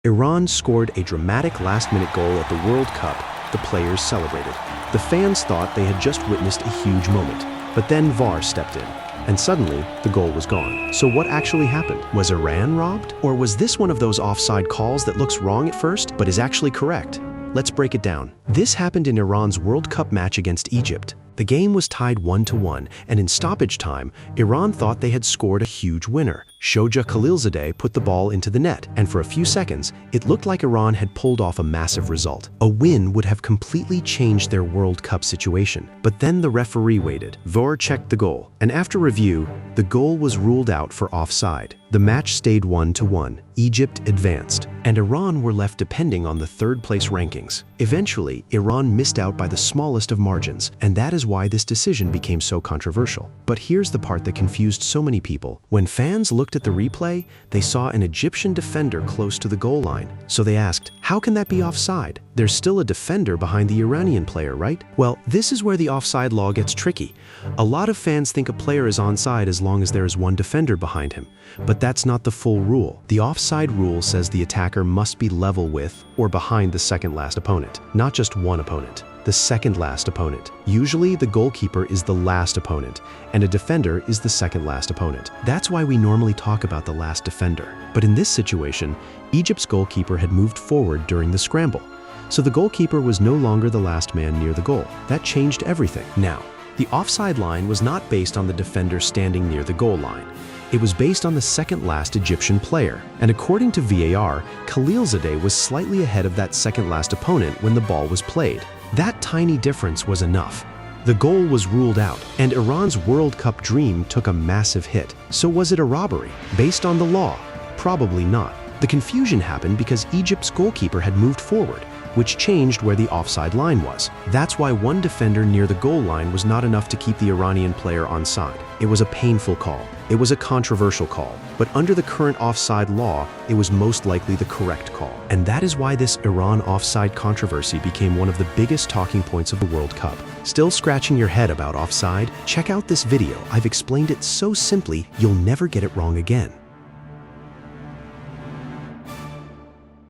Iran scored a dramatic last-minute goal at the World Cup. The players celebrated. The fans thought they had just witnessed a huge moment. But then VAR stepped in, and suddenly the goal was gone. So what actually happened? Was Iran robbed? Or was this one of those offside calls that looks wrong at first, but is actually correct? Let's break it down. This happened in Iran's World Cup match against Egypt. The game was tied 1-1, and in stoppage time, Iran thought they had scored a huge winner. Shoja Khalilzadeh put the ball into the net, and for a few seconds, it looked like Iran had pulled off a massive result. A win would have completely changed their World Cup situation. But then the referee waited. VAR checked the goal, and after review, the goal was ruled out for offside. The match stayed 1-1. Egypt advanced, and Iran were left depending on the third-place rankings. Eventually, Iran missed out by the smallest of margins, and that is why this decision became so controversial. But here's the part that confused so many people. When fans looked at the replay, they saw an Egyptian defender close to the goal line. So they asked, how can that be offside? There's still a defender behind the Iranian player, right? Well, this is where the offside law gets tricky. A lot of fans think a player is onside as long as there is one defender behind him. But that's not the full rule. The offside rule says the attacker must be level with or behind the second-last opponent, not just one opponent. The second-last opponent. Usually, the goalkeeper is the last opponent, and a defender is the second-last opponent. That's why we normally talk about the last defender. But in this situation, Egypt's goalkeeper had moved forward during the scramble. So the goalkeeper was no longer the last man near the goal. That changed everything. Now, the offside line was not based on the defender standing near the goal line. It was based on the second-last Egyptian player. And according to VAR, Khalilzadeh was slightly ahead of that second-last opponent when the ball was played. That tiny difference was enough. The goal was ruled out, and Iran's World Cup dream took a massive hit. So was it a robbery? Based on the law? Probably not. The confusion happened because Egypt's goalkeeper had moved forward, which changed where the offside line was. That's why one defender near the goal line was not enough to keep the Iranian player onside. It was a painful call. It was a controversial call. But under the current offside law, it was most likely the correct call. And that is why this Iran offside controversy became one of the biggest talking points of the World Cup. Still scratching your head about offside? Check out this video. I've explained it so simply, you'll never get it wrong again.